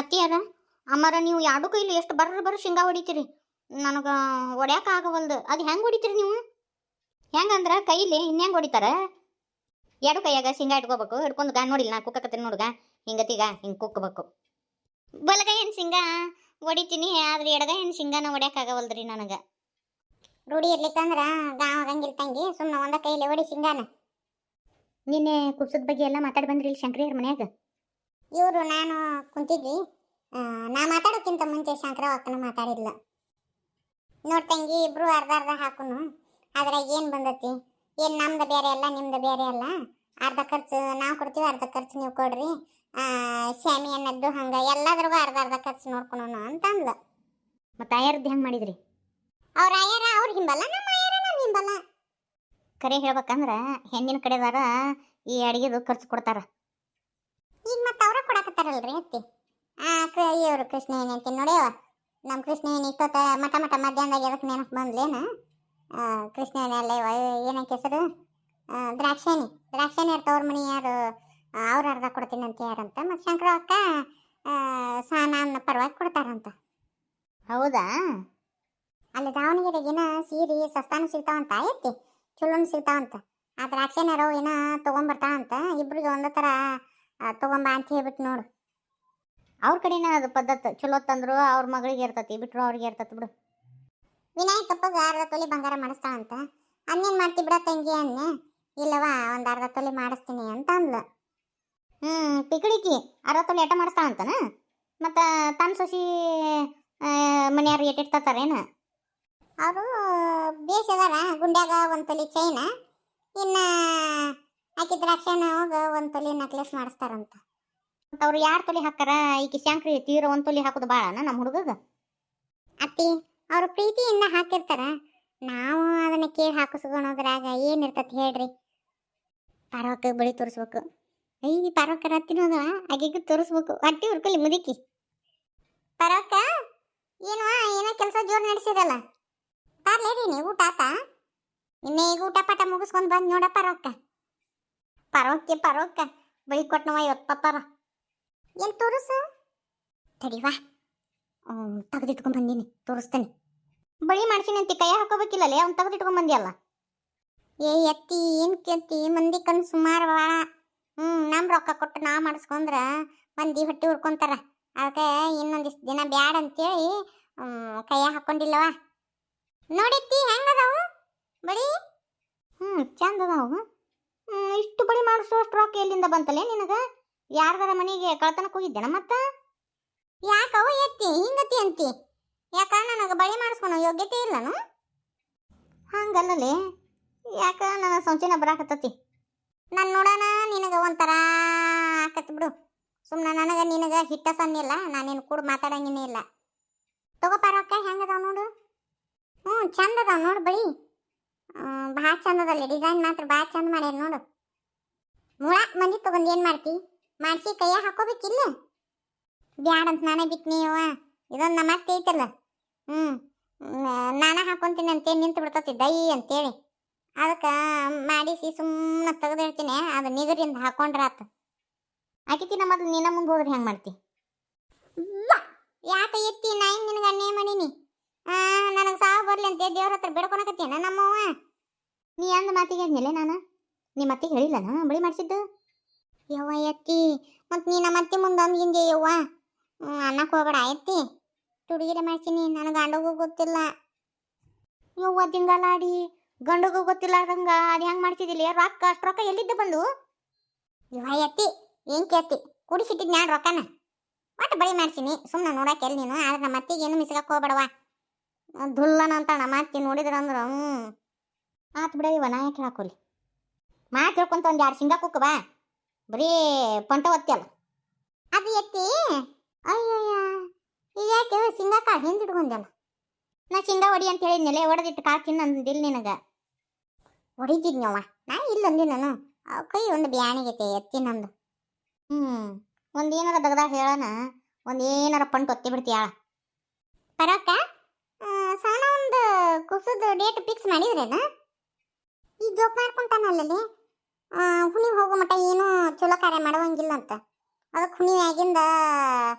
ಅತ್ತಿಯಾರ ಅಮ್ಮರ ನೀವು ಎರಡು ಕೈಲಿ ಎಷ್ಟು ಬರ್ರ ಶೇಂಗಾ ಹೊಡಿತೀರಿ. ನನಗೆ ಹೊಡ್ಯಾಕ ಆಗವಲ್ದು. ಅದು ಹೆಂಗೆ ಹೊಡಿತೀರಿ ನೀವು? ಹೆಂಗಂದ್ರ ಕೈಲಿ ಇನ್ನೆಂಗೆ ಹೊಡಿತಾರ? ಎರಡು ಕೈಯಾಗ ಶೇಂಗಾ ಇಟ್ಕೋಬೇಕು. ಹಿಡ್ಕೊಂಡು ನೋಡಿಲ್ಲ ನಾ ಕುಕ್ಕಕತ್ತೀನಿ ನೋಡ್ಗ, ಹಿಂಗತ್ತೀಗ ಹಿಂಗೆ ಕುಕ್ಕಬೇಕು. ಬಲಗೈ ಏನು ಶೇಂಗಾ ಹೊಡಿತೀನಿ, ಆದ್ರೆ ಎಡಗೈ ಏನು ಶೇಂಗಾನ ಹೊಡ್ಯಾಕ ಆಗವಲ್ದ್ರಿ ನನಗೆ. ರೂಢಿ ಇರ್ಲಿಕ್ಕಂದ್ರ ಗಾಂವ್ ಆಗಂಗಿಲ್ಲ ತಂಗಿ, ಸುಮ್ಮನೆ ಒಂದ ಕೈಲಿ ಹೊಡಿ ಶೇಂಗಾನ. ನಿನ್ನೆ ಕುಬ್ಸದ ಬಗ್ಗೆ ಎಲ್ಲ ಮಾತಾಡಿ ಬಂದ್ರಿ ಇಲ್ಲಿ ಶಂಕರಿಯರ ಮನ್ಯಾಗ? ಇವರು ನಾನು ಕುಂತಿದ್ವಿ. ನಾ ಮಾತಾಡೋಕ್ಕಿಂತ ಮುಂಚೆ ಶಂಕರ ಅಕ್ಕನ ಮಾತಾಡಿಲ್ಲ. ನೋಡ್ ತಂಗಿ, ಇಬ್ರು ಅರ್ಧ ಅರ್ಧ ಹಾಕುನು. ಆದ್ರೆ ಏನು ಬಂದತಿ, ಏನು ನಮ್ದು ಬೇರೆ ಅಲ್ಲ ನಿಮ್ದು ಬೇರೆ ಅಲ್ಲ. ಅರ್ಧ ಖರ್ಚು ನಾವು ಕೊಡ್ತೀವಿ, ಅರ್ಧ ಖರ್ಚು ನೀವು ಕೊಡ್ರಿ. ಶಾಮಿ ಅನ್ನದ್ದು ಹಂಗೆ ಎಲ್ಲದ್ರಿಗೂ ಅರ್ಧ ಅರ್ಧ ಖರ್ಚು ನೋಡ್ಕೊಳೋನು ಅಂತ ಅಂದ್ಲು. ಮತ್ತು ಆಯರದ್ದು ಹೆಂಗೆ ಮಾಡಿದ್ರಿ? ಅವ್ರ ಆಯರ ಅವ್ರ ಹಿಂಬಲ್ಲ, ನಮ್ಮ ಆಯರ ನಮ್ಮ ಹಿಂಬಲ್ಲ. ಕರೆ ಹೇಳ್ಬೇಕಂದ್ರೆ ಹೆಣ್ಣಿನ ಕಡೆದಾರ ಈ ಅಡಿಗೆದು ಖರ್ಚು ಕೊಡ್ತಾರ. ಈಗ ಮತ್ತೆ ಅವ್ರ ಕೊಡಕತ್ತಾರಲ್ರಿ ಅತ್ತಿ. ಇವರು ಕೃಷ್ಣ ಏನಂತ ನೋಡ್ಯವ, ನಮ್ಮ ಕೃಷ್ಣ ಏನು ಇಷ್ಟೊತ್ತ ಮಠ ಮಧ್ಯಾಹ್ನದಾಗ ಎದಕ್ಕೆ ನೆನಪು ಬಂದ್ಲೇನು? ಕೃಷ್ಣ ಏನೆಲ್ಲ ಏನಕ್ಕೆ ಹೆಸರು? ದ್ರಾಕ್ಷಾಣಿ ಇರ್ತವ್ರ ಮನಿ ಯಾರು ಅವ್ರು ಅರ್ಧ ಕೊಡ್ತೀನಿ ಅಂತ ಯಾರಂತ. ಮತ್ತು ಶಂಕರ ಅಕ್ಕ ಸಾನ ಪರವಾಗಿ ಕೊಡ್ತಾರಂತ. ಹೌದಾ? ಅಲ್ಲಿ ದಾವಣಗೆರೆಗಿನ ಸೀರೆ ಸಸ್ತಾನು ಸಿಗ್ತಾವಂತ, ಐತಿ ಚಲೋನು ಸಿಗ್ತಾವಂತ. ಆ ದ್ರಾಕ್ಷಿನಾರವು ಏನೋ ತೊಗೊಂಬರ್ತಾವಂತ. ಇಬ್ರಿಗೆ ಒಂದೇ ಥರ ತೊಗೊಂಬ ಅಂತ ಹೇಳ್ಬಿಟ್ಟು ನೋಡು. ಅವ್ರ ಕಡೆನ ಅದು ಪದ್ಧತಿ ಚಲೋ ತಂದ್ರು ಅವ್ರ ಮಗಳಿಗೆ ಇರ್ತತಿ, ಬಿಟ್ರು ಅವ್ರಿಗೆ ಇರ್ತತಿ ಬಿಡು. ವಿನಾಯಕಪ್ಪಗೆ ಅರ್ಧ ತೊಲಿ ಬಂಗಾರ ಮಾಡಿಸ್ತಾವಂತ. ಅನ್ನೇನು ಮಾಡ್ತಿ ಬಿಡ ತಂಗಿ ಅನ್ನೆ. ಇಲ್ಲವಾ ಒಂದು ಅರ್ಧ ತೊಲಿ ಮಾಡಿಸ್ತೀನಿ ಅಂತ ಅಂದ್ಲು. ಪಿಕಳಿಕಿ ಅರ್ಧ ತೊಲಿ ಎಟ ಮಾಡಿಸ್ತಾವಂತನ? ಮತ್ತು ತನ್ನ ಸೊಸಿ ಮನೆಯವ್ರು ಎಟ್ಟಿರ್ತಾರೇನು? ಅವರು ಬೇಸದಾರ. ಗುಂಡ್ಯಾಗ ಒಂದು ತೊಲಿ ಚೈನ, ಇನ್ನು ಆಕಿ ದ್ರಾಕ್ಷಣ ಹೋಗ ಒಂದು ತೊಲಿ ನೆಕ್ಲೆಸ್ ಮಾಡಿಸ್ತಾರಂತ. ಮತ್ತು ಅವ್ರು 2 ತೊಲಿ ಹಾಕಾರ, ಈಕಿ ಶಂಕ್ರಿ ತೀರ 1 ತೊಲಿ ಹಾಕೋದು ಭಾಳನ ನಮ್ಮ ಹುಡುಗಗ? ಅತ್ತಿ ಅವರು ಪ್ರೀತಿಯಿಂದ ಹಾಕಿರ್ತಾರ. ನಾವು ಅದನ್ನ ಕೇಳಿ ಹಾಕಿಸ್ಕೊಳೋದ್ರಾಗ ಏನಿರ್ತತಿ ಹೇಳ್ರಿ? ಪಾರವಕ್ಕ ಬಳಿ ತೋರಿಸ್ಬೇಕು. ಈ ಪಾರವಕ್ಕರ ಹತ್ತಿನೋದ ಆಕೆಗೆ ತೋರಿಸ್ಬೇಕು. ಹೊಟ್ಟಿ ಹುರ್ಕಲಿ ಮುದುಕಿ. ಪರವಕ್ಕ ಏನೋ ಕೆಲಸ ಜೋರು ನಡೆಸಿರಲ್ಲ, ತಾರ್ಲೇರಿ ನೀವು ಊಟ ಆತ? ಇನ್ನೇ ಈಗ ಊಟ ಪಾಠ ಮುಗಿಸ್ಕೊಂಡು ಬಂದು ನೋಡ ಪರವಕ್ಕ. ಪರವಕ್ಕ ಬಳಿ ಕೊಟ್ಟನವ ಇವತ್ತು ಪಪ್ಪಾರ. ಏನು ತೋರಿಸು? ತಡಿವಾ, ತೆಗೆದಿಟ್ಕೊಂಡ್ ಬಂದೀನಿ, ತೋರಿಸ್ತೇನೆ. ಬಳಿ ಮಾಡ್ಸೀನಿ ಅಂತಿ ಕೈ ಹಾಕೋಬೇಕಿಲ್ಲಲೇ, ಅವ್ನು ತೆಗೆದಿಟ್ಕೊಂಡ್ ಬಂದಿಯಲ್ಲ. ಏ ಎತ್ತಿ ಏನು ಕೇಳ್ತಿ? ಮಂದಿ ಕಣ್ ಸುಮಾರು ಭಾಳ. ನಮ್ಮ ರೊಕ್ಕ ಕೊಟ್ಟು ನಾ ಮಾಡಿಸ್ಕೊಂಡ್ರೆ ಮಂದಿ ಹೊಟ್ಟೆ ಹುರ್ಕೊಂತಾರ. ಅದಕ್ಕೆ ಇನ್ನೊಂದಿಷ್ಟು ದಿನ ಬ್ಯಾಡ ಅಂತೇಳಿ ಕೈಯ ಹಾಕ್ಕೊಂಡಿಲ್ಲವ. ನೋಡಿತ್ತಿ ಹೆಂಗದಾವು ಬಳಿ? ಚಂದ ಅದಾವು. ಇಷ್ಟು ಬಳಿ ಮಾಡಿಸೋಷ್ಟು ರೊಕ್ಕ ಎಲ್ಲಿಂದ ಬಂತಲೇ ನಿನಗೆ? ಯಾರ್ದಾರ ಮನೆಗೆ ಕಳ್ತನಕ್ಕೆ ಹೋಗಿದ್ದೇನ? ಮತ್ತೆ ಯಾಕವು ಎತ್ತಿ ಹಿಂಗತಿ ಅಂತಿ? ಯಾಕ ನನಗೆ ಬಳಿ ಮಾಡಿಸ್ಕೊಳೋ ಯೋಗ್ಯತೆ ಇಲ್ಲನು? ಹಂಗಲ್ಲಲೇ, ಯಾಕ ನನ್ನ ಸಂಚೆನ ಬರಾಕತ್ತತಿ. ನಾನು ನೋಡೋಣ ನಿನಗೆ ಒಂಥರ ಆಕತ್ ಬಿಡು. ಸುಮ್ಮನೆ ನನಗೆ ನಿನಗೆ ಹಿಟ್ಟ ಸನ್ನಿಲ್ಲ, ನಾನೇನು ಕೂಡ ಮಾತಾಡಂಗಿನೇ ಇಲ್ಲ. ತಗೋ ಪರವಕ್ಕ, ಹೆಂಗದಾವ ನೋಡು. ಚಂದ ಅದಾವ ನೋಡು ಬಳಿ. ಭಾಳ ಚಂದ ಅದಲ್ಲ, ಡಿಸೈನ್ ಮಾತ್ರ ಭಾಳ ಚಂದ ಮಾಡ್ಯಾರ ನೋಡು. ಮುಳ ಮಂದಿ ತಗೊಂಡು ಏನು ಮಾಡ್ತಿ? ಮಾಡಿಸಿ ಕೈಯ ಹಾಕೋಬೇಕಿಲ್ಲ? ಬ್ಯಾಡಂತ ನಾನೇ ಬಿತ್ನಿ ಯವ್ವ. ಇದೊಂದು ನಮ್ಮ ಅತ್ತೆ ಐತಲ್ಲ, ನಾನೇ ಹಾಕೊಂತೀನಿ ಅಂತೇಳಿ ನಿಂತು ಬಿಡ್ತತಿ ದೈ ಅಂತೇಳಿ. ಅದಕ್ಕೆ ಮಾಡಿಸಿ ಸುಮ್ಮನೆ ತೆಗೆದಿಡ್ತೀನಿ, ಅದು ನಿಗರಿಂದ ಹಾಕೊಂಡ್ರಾತ. ಆಕಿತಿನ ಮೊದಲು ನಿನ್ನ ಮುಂದೆ ಹೋದ್ರೆ ಹೆಂಗೆ ಮಾಡ್ತಿ? ಯಾಕೆ ಎತ್ತಿ? ನಾ ಏನು ನಿನಗೆ ಅನ್ಯಾಯ ಮಾಡೀನಿ? ನನಗೆ ಸಾವು ಬರಲಿ ಅಂತ ದೇವ್ರ ಹತ್ರ ಬಿಡ್ಕೊಳಕತ್ತೀನ ನಮ್ಮವ್ವ. ನೀ ಅಂದ ಮಾತಿಗೆ ಆದ್ಮೇಲೆ ನಾನು ನಿಮ್ಮ ಅತ್ತಿಗೆ ಹೇಳಿಲ್ಲನ ಬಳಿ ಮಾಡಿಸಿದ್ದು? ಯವ್ವ ಎತ್ತಿ, ಮತ್ತು ನೀ ನಮ್ಮ ಅತ್ತಿ ಮುಂದೆ ಅಂದಿಂದೆ ಯವ್ವ. ಅನ್ನಕ್ಕೆ ಹೋಗ್ಬೇಡ ಎತ್ತಿ. ತುಡುಗಿರೆ ಮಾಡ್ತೀನಿ, ನನಗೆ ಗಂಡಗೂ ಗೊತ್ತಿಲ್ಲ. ಯವ್ವ ದಿಂಗಾಲಾಡಿ, ಗಂಡಗೂ ಗೊತ್ತಿಲ್ಲಾರ್ದಂಗ ಅದು ಹೆಂಗೆ ಮಾಡ್ತಿದ್ದಿಲ್ಲ? ರೊಕ್ಕ ಅಷ್ಟು ರೊಕ್ಕ ಎಲ್ಲಿದ್ದ ಬಂದು? ಯವ್ವ ಎತ್ತಿ, ಏನು ಕೇಳ್ತಿ? ಕುಡಿಸಿಟ್ಟಿದ್ ನಾನು ರೊಕ್ಕನ ಒಟ್ಟು ಬಳಿ ಮಾಡ್ತೀನಿ. ಸುಮ್ಮನೆ ನೋಡಕ್ಕೆ ಎಲ್ಲಿ ನೀನು? ಆದ್ರೆ ನಮ್ಮ ಅತ್ತಿಗೆ ಏನು ಮಿಸ್ಗಕ್ಕೆ ಹೋಗ್ಬೇಡವ. ದುಲ್ಲನ ಅಂತ ನಮ್ಮ ಅತ್ತಿ ನೋಡಿದ್ರಂದ್ರೆ ಆತು ಬಿಡ ಇವ, ನಾ ಯಾಕೆ ಹಾಕೋಲಿ? ಮಾತು ಹೇಳ್ಕೊಂತ ಒಂದು 2 ಶೇಂಗಾ ಕುಕ್ಕ ಬಾ, ಬರೀ ಪಂಟ ಒತ್ತಿಯಲ್ಲ. ಅದು ಎತ್ತಿ ಅಯ್ಯಯ್ಯ, ಈಗ ಯಾಕೆ ಶೇಂಗಾ ಕಾಳು ಹಿಂದಿಡ್ಕೊಂಡಲ್ಲ? ನಾ ಶೇಂಗಾ ಹೊಡಿ ಅಂತ ಹೇಳಿದ್ನಲೆ, ಹೊಡೆದಿಟ್ಟು ಕಾಳು ತಿನ್ನಂದಿಲ್ಲ ನಿನಗೆ? ಹೊಡಿತಿದ್ನವ್ವ ನಾ, ಇಲ್ಲಂದಿ ನಾನು. ಕೈ ಒಂದು ಬ್ಯಾಣಿಗೈತೆ ಎತ್ತಿ ನಂದು. ಒಂದು ಏನಾರ ದಗದಾಗ ಹೇಳೋಣ, ಒಂದು ಏನಾರ ಪಂಟ್ ಒತ್ತಿ ಬಿಡ್ತೀಯ. ಪರಕ್ಕ ಸಣ್ಣ ಒಂದು ಕುಸದ ಡೇಟ್ ಫಿಕ್ಸ್ ಮಾಡಿದ್ರೇನ? ಈ ಜೋಕ್ ಮಾಡ್ಕೊಂತಾನಲ್ಲೇ, ಹುಣಿಗೆ ಹೋಗೋ ಮಟ್ಟ ಏನೂ ಚಲೋ ಕಾರ್ಯ ಮಾಡುವಂಗಿಲ್ಲ ಅಂತ. ಅದಕ್ಕೆ ಹುಣಿಯಾಗಿಂದ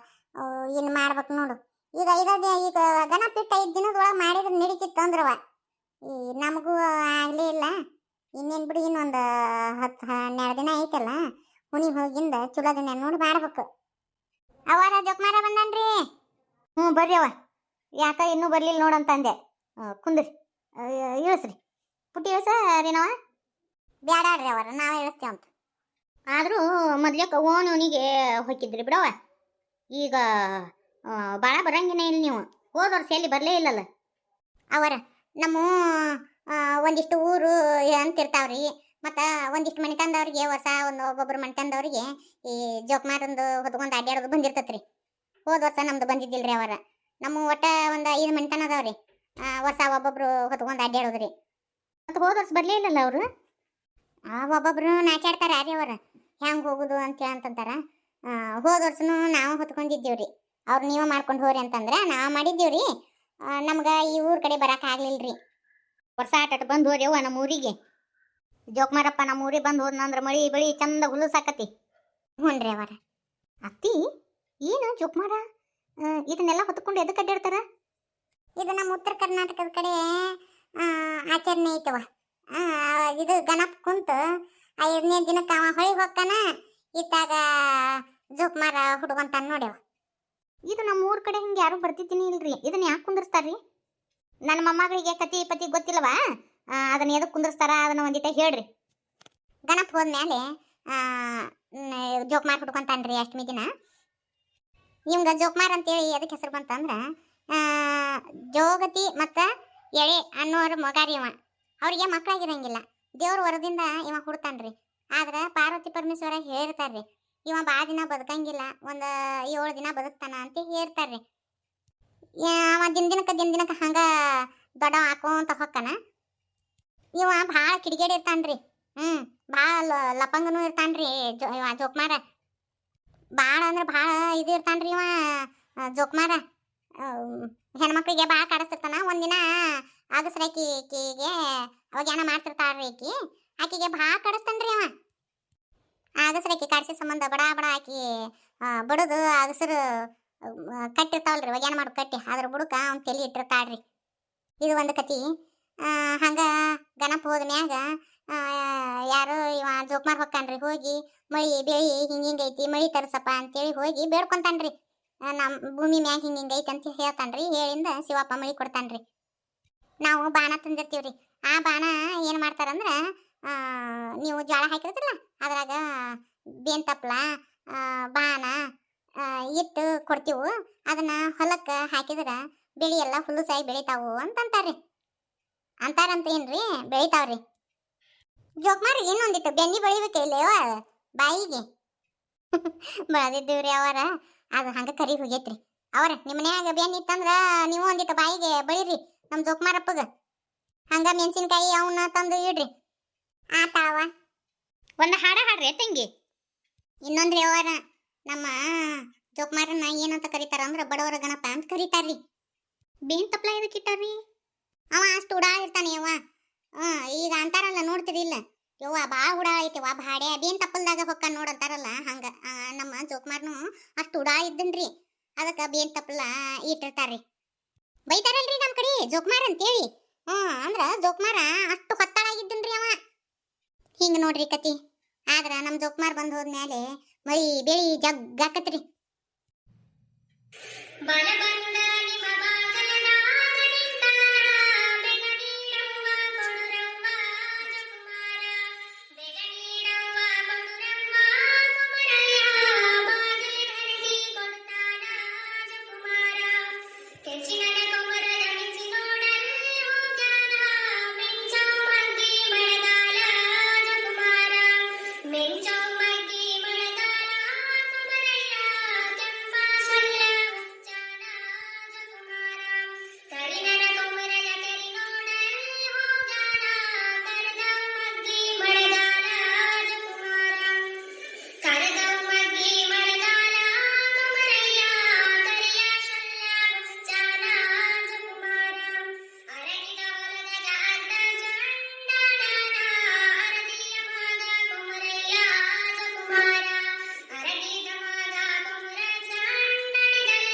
ಇನ್ನು ಮಾಡ್ಬೇಕು ನೋಡು. ಈಗ ಈಗ ಗಣಪಿಟ್ಟು 5 ದಿನದೊಳಗೆ ಮಾಡಿದ್ರೆ ನಡೀತಿತ್ತು ಅಂದ್ರವ. ಈ ನಮಗೂ ಆಗಲೇ ಇಲ್ಲ. ಇನ್ನೇನು ಬಿಡಿ, ಇನ್ನೊಂದು 10-12 ದಿನ ಐತಲ್ಲ, ಹುನಿ ಹೋಗಿಂದ ಚಲೋ ದಿನ ನೋಡಿ ಮಾಡ್ಬೇಕು. ಅವರ ಜೋಕ್ಮಾರ ಬಂದನ್ರಿ. ಬರ್ರಿ ಅವ. ಯಾಕ ಇನ್ನೂ ಬರ್ಲಿಲ್ಲ ನೋಡಂತಂದೆ. ಕುಂದ್ರಿ, ಇಳಿಸ್ರಿ. ಪುಟ್ಟಿ ಇಳಿಸ ರೀನವ. ಬ್ಯಾಡ್ರಿ ಅವರ, ನಾವೇ ಇಳಿಸ್ತೇವಂತ. ಆದರೂ ಮೊದ್ಲೇಕ ಓಣಿಗೆ ಹೊಕ್ಕಿದ್ರಿ ಬಿಡವ. ಈಗ ಭಾಳ ಬರಂಗಿನೇ ಇಲ್ಲ ನೀವು. ಹೋದ ವರ್ಷ ಎಲ್ಲಿ ಬರಲೇ ಇಲ್ಲಲ್ಲ. ಅವರ ನಮ್ಮ ಒಂದಿಷ್ಟು ಊರು ಅಂತಿರ್ತಾವ್ರಿ. ಮತ್ತು ಒಂದಿಷ್ಟು ಮನೆತನದವ್ರಿಗೆ ವರ್ಷ ಒಬ್ಬೊಬ್ಬರು ಮನೆತನದವ್ರಿಗೆ ಈ ಜೋಕ್ಮಾರಂದು ಹೊತ್ಕೊಂಡು ಅಡ್ಡಾಡೋದು ಬಂದಿರ್ತೈತ್ರಿ. ಹೋದ ವರ್ಷ ನಮ್ದು ಬಂದಿದ್ದಿಲ್ರಿ ಅವರ. ನಮ್ಮ ಒಟ್ಟ ಒಂದು 5 ಮನೆತನ ಅದಾವ್ರಿ. ವರ್ಷ ಒಬ್ಬೊಬ್ರು ಹೊತ್ಕೊಂಡು ಅಡ್ಡಾಡೋದ್ರಿ. ಮತ್ತು ಹೋದ ವರ್ಷ ಬರಲೇ ಇಲ್ಲಲ್ಲ ಅವರು. ಒಬ್ಬೊಬ್ರು ನಾಚಾಡ್ತಾರ ರೀ ಅವರ, ಹೆಂಗೆ ಹೋಗುದು ಅಂತಂತಾರ. ಹೋದ ವರ್ಷನೂ ನಾವು ಹೊತ್ಕೊಂಡಿದ್ದೀವ್ರಿ. ಅವ್ರು ನೀವು ಮಾಡ್ಕೊಂಡು ಹೋರಿ ಅಂತಂದ್ರೆ ನಾವು ಮಾಡಿದ್ದೀವ್ರಿ. ನಮ್ಗೆ ಈ ಊರ ಕಡೆ ಬರೋಕ್ಕಾಗಲಿಲ್ಲ. ವರ್ಷ ಆಟ ಬಂದು ಹೋರಿ ಅವ್ವ ನಮ್ಮ ಊರಿಗೆ. ಜೋಕ್ಮಾರಪ್ಪ ನಮ್ಮ ಊರಿಗೆ ಬಂದು ಹೋದ್ನಂದ್ರೆ ಮಳಿ ಬಳಿ ಚಂದ ಹುಲ್ಸಾಕತಿ. ಹ್ಞೂ ರೀ ಅವರ. ಅತ್ತಿ, ಏನು ಜೋಕ್ಮಾರ ಇದನ್ನೆಲ್ಲ ಹೊತ್ಕೊಂಡು ಎದಕ್ಕೆ ಅಡ್ಡಾಡ್ತಾರ? ಇದು ನಮ್ಮ ಉತ್ತರ ಕರ್ನಾಟಕದ ಕಡೆ ಆಚರಣೆ ಐತವ. ಇದು ಗಣಪ ಕುಂತು 5ನೇ ದಿನಕ್ಕೆ ಅವ ಹೊಳಿ ಹೋಗ್ತಾನ. ಇತ್ತಾಗ ಜೋಕ್ಮಾರ ಹುಡುಗಂತಾನ ನೋಡ್ಯವ. ಇದು ನಮ್ಮ ಊರ ಕಡೆ ಹಿಂಗೆ ಯಾರು ಬರ್ತಿದ್ದೀನಿ ಇಲ್ರಿ. ಇದನ್ನ ಯಾಕೆ ಕುಂದಿರ್ತಾರ್ರಿ? ನನ್ನ ಮೊಮ್ಮಗಳಿಗೆ ಕತಿ ಪತಿ ಗೊತ್ತಿಲ್ಲವಾ? ಅದನ್ನ ಎದಕ್ಕೆ ಕುಂದಿರ್ಸ್ತಾರ ಅದನ್ನ ಒಂದಿಟ ಹೇಳ್ರಿ. ಗಣಪ ಹೋದ್ಮೇಲೆ ಜೋಕ್ಮಾರ್ ಹುಡ್ಕೊಂತಾನ್ರಿ ಅಷ್ಟಮಿ ದಿನ. ಇವಂಗ ಜೋಕ್ಮಾರ್ ಅಂತೇಳಿ ಎದಕ್ಕೆ ಹೆಸರು ಬಂತಂದ್ರೆ, ಜೋಗತಿ ಮತ್ತು ಎಳೆ ಅನ್ನೋರು ಮಗಾರಿ ಇವ. ಅವ್ರಿಗೆ ಮಕ್ಕಳಾಗಿರಂಗಿಲ್ಲ. ದೇವ್ರ ವರದಿಂದ ಇವ ಹುಡ್ತಾನ್ರಿ. ಆದ್ರೆ ಪಾರ್ವತಿ ಪರಮೇಶ್ವರ ಹೇಳ್ತಾರ್ರಿ, ಇವ ಭಾಳ ದಿನ ಬದುಕಂಗಿಲ್ಲ, ಒಂದು 7 ದಿನ ಬದುಕ್ತಾನ ಅಂತ ಹೇಳ್ತಾರ್ರಿ. ಅವ ದಿನದಿನಕ್ಕೆ ಹಂಗ ದೊಡ್ಡ ಹಾಕೋಂತ ಹೊಕ್ಕನ. ಇವ ಭಾಳ ಕಿಡಿಗೇಡಿ ಇರ್ತಾನ್ರಿ. ಭಾಳ ಲಪಂಗನೂ ಇರ್ತಾನ್ರಿ ಇವ ಜೋಕ್ಮಾರ. ಭಾಳ ಅಂದ್ರೆ ಭಾಳ ಇದು ಇರ್ತಾನ್ರಿ ಇವ ಜೋಕ್ಮಾರ. ಹೆಣ್ಮಕ್ಳಿಗೆ ಭಾಳ ಕಾಡಿಸ್ತಿರ್ತಾನ. ಒಂದಿನ ಅಗಸ್ರಾಕಿಗೆ ಅವಾಗ ಏನ ಮಾಡ್ತಿರ್ತಾಳ್ರಿ ಆಕಿಗೆ ಭಾಳ ಕಾಡಿಸ್ತಾನ್ರಿ ಅವ. ಅಗಸ್ರಾಕಿ ಕಾಡಿಸಿ ಸಂಬಂಧ ಬಡ ಆಕಿ ಬಡದು ಅಗಸರು ಕಟ್ಟಿರ್ತಾವಲ್ರಿ, ಒಗ್ಯಾನ ಮಾಡು ಕಟ್ಟಿ, ಅದ್ರ ಬುಡಕ ಅವ್ನು ತಲೆ ಇಟ್ಟಿರ್ತಾಳ್ರಿ. ಇದು ಒಂದು ಕತಿ. ಹಂಗ ಗಣಪ ಹೋದ್ಮ್ಯಾಗ ಯಾರು ಇವ ಜೋಕ್ಮಾರ್ ಹೊಕ್ಕಾನ್ರಿ. ಹೋಗಿ ಮಳಿ ಬೆಳಿ ಹಿಂಗೈತಿ, ಮಳಿ ತರ್ಸಪ್ಪ ಅಂತೇಳಿ ಹೋಗಿ ಬೇಡ್ಕೊಂತಾನ್ರಿ. ನಮ್ಮ ಭೂಮಿ ಮ್ಯಾಗ ಹಿಂಗೈತಿ ಅಂತ ಹೇಳ್ತಾನ್ರಿ. ಹೇಳಿಂದ ಶಿವಪ್ಪ ಮಳಿ ಕೊಡ್ತಾನ್ರಿ. ನಾವು ಬಾಣ ತಂದಿರ್ತೀವ್ರಿ. ಆ ಬಾಣ ಏನು ಮಾಡ್ತಾರಂದ್ರೆ, ನೀವು ಜೋಳ ಹಾಕಿರ್ತಿರಲ್ಲ ಅದ್ರಾಗ ಬೇನ್ ತಪ್ಲ ಬಾಣ ಇಟ್ಟು ಕೊಡ್ತೀವಿ. ಅದನ್ನ ಹೊಲಕ್ಕೆ ಹಾಕಿದ್ರೆ ಬೆಳಿ ಎಲ್ಲ ಹುಲ್ಲುಸಾಗಿ ಬೆಳಿತಾವು ಅಂತಂತಾರ್ರಿ. ಅಂತಾರಂತ ಏನ್ರಿ, ಬೆಳಿತಾವ್ರಿ. ಜೋಕ್ಮಾರ್ ಇನ್ನೊಂದಿಟ್ಟು ಬೆನ್ನಿ ಬೆಳಿಬೇಕಿಲ್ಲೇವ ಬಾಯಿಗೆ ಬೆಳೆದಿದ್ದೀವ್ರಿ ಅವರ. ಅದು ಹಂಗೆ ಕರಿ ಹೋಗೈತ್ರಿ ಅವರ. ನಿಮ್ಮ ಮನ್ಯಾಗ ಬೆನ್ನಿ ಇತ್ತಂದ್ರೆ ನೀವು ಒಂದಿಟ್ಟು ಬಾಯಿಗೆ ಬೆಳಿರಿ ನಮ್ಮ ಜೋಕ್ಮಾರಪ್ಪಗ. ಹಂಗ ಮೆಣಸಿನ್ಕಾಯಿ ಅವನ್ನ ತಂದು ಇಡ್ರಿ. ಆತಾವ. ಒಂದು ಹಾಡ ಹಾಡ್ರಿ ತಂಗಿ. ಇನ್ನೊಂದ್ರಿ ಅವರ, ನಮ್ಮ ಜೋಕ್ಮಾರನ್ನ ಏನಂತ ಕರೀತಾರ ಅಂದ್ರೆ ಬಡವರ ಗಣಪ ಅಂತ ಕರೀತಾರ್ರಿ. ಬೇನ್ ತಪ್ಲ ಎದಕ್ಕೆ ಇಟ್ಟಾರ್ರಿ? ಅವ ಅಷ್ಟು ಉಡಾಳ ಇರ್ತಾನೆ ಯವ್ವ. ಈಗ ಅಂತಾರಲ್ಲ ನೋಡ್ತಿರಿ ಇಲ್ಲ ಯವ್ವ, ಭಾಳ ಉಡಾಳ ಐತಿವ ಭಾಡ್ಯ ಬೇನ್ ತಪ್ಪಲ್ದಾಗ ಹೊಕ್ಕ ನೋಡಂತಾರಲ್ಲ ಹಂಗ. ನಮ್ಮ ಜೋಕ್ಮಾರ್ನು ಅಷ್ಟು ಉಡಾಳ ಇದ್ದನ್ರಿ. ಅದಕ್ಕೆ ಬೇನ್ ತಪ್ಪಲ ಇಟ್ಟಿರ್ತಾರ್ರಿ. ಬೈತಾರಲ್ರಿ ನಮ್ಮ ಕಡೆ ಜೋಕ್ಮಾರ್ ಅಂತೇಳಿ. ಅಂದ್ರ ಜೋಕ್ಮಾರ ಅಷ್ಟು ಹೊತ್ತಾಳಾಗಿದ್ದನ್ರಿ ಅವ. ಹಿಂಗ ನೋಡ್ರಿ ಕತಿ. ಆದ್ರ ನಮ್ಮ ಜೋಕ್ಮಾರ್ ಬಂದ್ ಹೋದ್ಮೇಲೆ ಮಳಿ ಬೆಳಿ ಜಗ್ಗಾಕತ್ರಿ.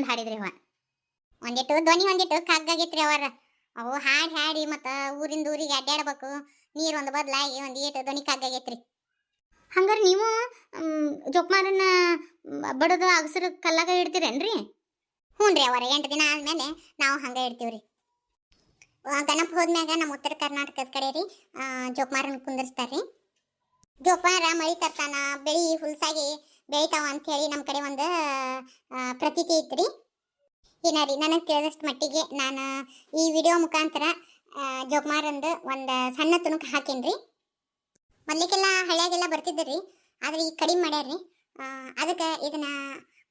ಚಂದ ಹಾಡಿದ್ರಿ ಅವ ಒಂದಿಟ್ಟು ಧ್ವನಿ ಒಂದಿಟ್ಟು ಕಗ್ಗಾಗಿತ್ರಿ ಅವರ ಅವು ಹಾಡಿ ಹಾಡಿ ಮತ್ತು ಊರಿಂದ ಊರಿಗೆ ಅಡ್ಡಾಡ್ಬೇಕು ನೀರು ಒಂದು ಬದಲಾಗಿ ಒಂದು ಏಟು ಧ್ವನಿ ಕಗ್ಗಾಗೈತ್ರಿ ಹಂಗಾರೆ ನೀವು ಜೋಕ್ಮಾರನ್ನ ಬಡದ ಅಗಸರ ಕಲ್ಲಾಗ ಇಡ್ತೀರೇನ್ರಿ? ಹ್ಞೂ ರೀ ಅವರ 8 ದಿನ ಆದಮೇಲೆ ನಾವು ಹಂಗೆ ಇಡ್ತೀವಿ ರೀ ಗಣಪ ಹೋದ್ಮ್ಯಾಗ ನಮ್ಮ ಉತ್ತರ ಕರ್ನಾಟಕದ ಕಡೆ ರೀ ಜೋಕ್ಮಾರನ್ನ ಕುಂದರ್ಸ್ತಾರೆ ರೀ ಜೋಕ್ಮಾರ ಮಳಿ ತರ್ತಾನ ಬೆಳಿ ಹುಲ್ಸಾಗಿ ಬೆಳಿತಾವ ಅಂಥೇಳಿ ನಮ್ಮ ಕಡೆ ಒಂದು ಪ್ರತೀತಿ ಐತ್ರಿ ಏನ ರೀ ನನಗೆ ತಿಳಿದಷ್ಟು ಮಟ್ಟಿಗೆ ನಾನು ಈ ವಿಡಿಯೋ ಮುಖಾಂತರ ಜೋಕ್ಮಾರಂದು ಒಂದು ಸಣ್ಣ ತುಣುಕು ಹಾಕೇನ್ರಿ ಮೊದಲಿಗೆಲ್ಲ ಹಳ್ಳಿಯಾಗೆಲ್ಲ ಬರ್ತಿದ್ರಿ ಆದ್ರೆ ಈಗ ಕಡಿಮೆ ಮಾಡ್ಯಾರ್ರಿ ಅದಕ್ಕೆ ಇದನ್ನ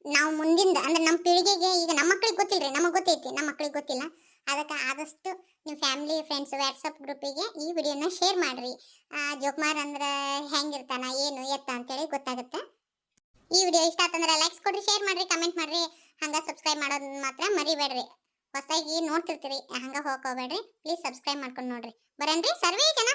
ನಾವು ಮುಂದಿಂದ ಅಂದ್ರೆ ನಮ್ಮ ಪೀಳಿಗೆಗೆ ಈಗ ನಮ್ಮ ಮಕ್ಳಿಗೆ ಗೊತ್ತಿಲ್ಲ ರೀ ನಮಗೆ ಗೊತ್ತೈತಿ ನಮ್ಮ ಮಕ್ಳಿಗೆ ಗೊತ್ತಿಲ್ಲ ಅದಕ್ಕೆ ಆದಷ್ಟು ನಿಮ್ಮ ಫ್ಯಾಮಿಲಿ ಫ್ರೆಂಡ್ಸ್ ವಾಟ್ಸಪ್ ಗ್ರೂಪಿಗೆ ಈ ವಿಡಿಯೋನ ಶೇರ್ ಮಾಡಿರಿ ಜೋಕ್ಮಾರ್ ಅಂದ್ರೆ ಹೆಂಗಿರ್ತಾನ ಏನು ಎತ್ತ ಅಂತೇಳಿ ಗೊತ್ತಾಗುತ್ತೆ ಈ ವಿಡಿಯೋ ಇಷ್ಟ ಆತಂದ್ರೆ ಲೈಕ್ಸ್ ಕೊಡ್ರಿ ಶೇರ್ ಮಾಡಿರಿ ಕಮೆಂಟ್ ಮಾಡಿರಿ ಹಂಗೆ ಸಬ್ಸ್ಕ್ರೈಬ್ ಮಾಡೋದು ಮಾತ್ರ ಮರಿಬೇಡ್ರಿ ಹೊಸದಾಗಿ ನೋಡ್ತಿರ್ತೀರಿ ಹಂಗೆ ಹೋಗ್ಕೋಬೇಡ್ರಿ ಪ್ಲೀಸ್ ಸಬ್ಸ್ಕ್ರೈಬ್ ಮಾಡ್ಕೊಂಡು ನೋಡ್ರಿ ಬರೇನ್ರಿ ಸರ್ವೇ ಜನ